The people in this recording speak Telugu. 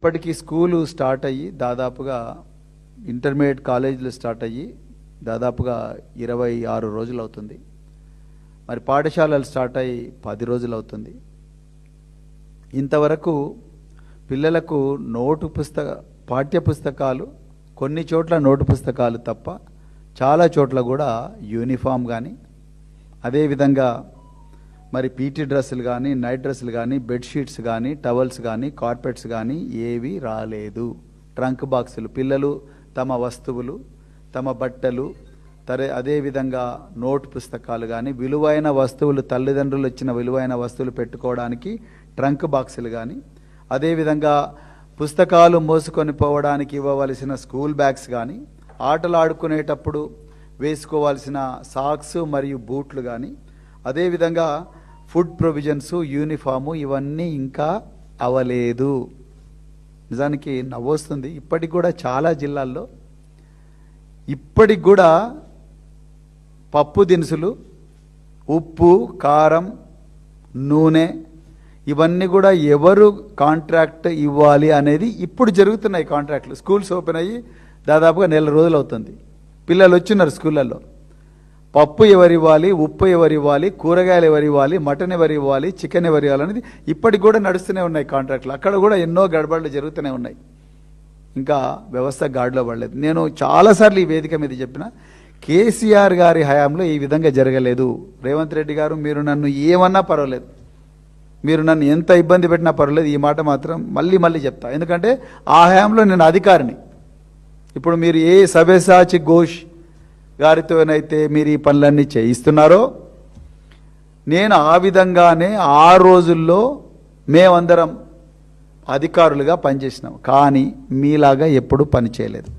ఇప్పటికీ స్కూలు స్టార్ట్ అయ్యి దాదాపుగా ఇంటర్మీడియట్ కాలేజీలు స్టార్ట్ అయ్యి దాదాపుగా 26 రోజులు అవుతుంది. మరి పాఠశాలలు స్టార్ట్ అయ్యి 10 రోజులు అవుతుంది. ఇంతవరకు పిల్లలకు పాఠ్య పుస్తకాలు కొన్ని చోట్ల నోటు పుస్తకాలు తప్ప చాలా చోట్ల కూడా యూనిఫామ్ కానీ అదేవిధంగా మరి పీటీ డ్రెస్సులు కానీ నైట్ డ్రెస్సులు కానీ బెడ్షీట్స్ కానీ టవల్స్ కానీ కార్పెట్స్ కానీ ఏవి రాలేదు. ట్రంక్ బాక్సులు పిల్లలు తమ వస్తువులు తమ బట్టలు అదేవిధంగా నోటు పుస్తకాలు కానీ విలువైన వస్తువులు తల్లిదండ్రులు ఇచ్చిన విలువైన వస్తువులు పెట్టుకోవడానికి ట్రంక్ బాక్సులు కానీ అదేవిధంగా పుస్తకాలు మోసుకొని పోవడానికి ఇవ్వవలసిన స్కూల్ బ్యాగ్స్ కానీ ఆటలు ఆడుకునేటప్పుడు వేసుకోవాల్సిన సాక్స్ మరియు బూట్లు కానీ అదేవిధంగా ఫుడ్ ప్రొవిజన్స్ యూనిఫాము ఇవన్నీ ఇంకా అవ్వలేదు. నిజానికి నవ్వొస్తుంది. ఇప్పటికి కూడా చాలా జిల్లాల్లో ఇప్పటికి కూడా పప్పు దినుసులు ఉప్పు కారం నూనె ఇవన్నీ కూడా ఎవరు కాంట్రాక్ట్ ఇవ్వాలి అనేది ఇప్పుడు జరుగుతున్నాయి కాంట్రాక్ట్లు. స్కూల్స్ ఓపెన్ అయ్యి దాదాపుగా నెల రోజులు అవుతుంది. పిల్లలు వచ్చినారు స్కూళ్ళల్లో. పప్పు ఎవరు ఇవ్వాలి, ఉప్పు ఎవరు ఇవ్వాలి, కూరగాయలు ఎవరు ఇవ్వాలి, మటన్ ఎవరు ఇవ్వాలి, చికెన్ ఎవరు ఇవ్వాలి అనేది ఇప్పటికి కూడా నడుస్తూనే ఉన్నాయి కాంట్రాక్ట్లు. అక్కడ కూడా ఎన్నో గడబడలు జరుగుతూనే ఉన్నాయి. ఇంకా వ్యవస్థ గాడిలో పడలేదు. నేను చాలాసార్లు ఈ వేదిక మీద చెప్పిన కేసీఆర్ గారి హయాంలో ఈ విధంగా జరగలేదు. రేవంత్ రెడ్డి గారు మీరు నన్ను ఏమన్నా పర్వాలేదు, మీరు నన్ను ఎంత ఇబ్బంది పెట్టినా పర్వాలేదు, ఈ మాట మాత్రం మళ్ళీ మళ్ళీ చెప్తా. ఎందుకంటే ఆ హయాంలో నేను అధికారిని. ఇప్పుడు మీరు ఏ సవ్యసాచి ఘోష్ గారితోనైతే మీరు ఈ పనులన్నీ చేయిస్తున్నారో నేను ఆ విధంగానే ఆ రోజుల్లో మేమందరం అధికారులుగా పనిచేసినాం. కానీ మీలాగా ఎప్పుడూ పని చేయలేదు.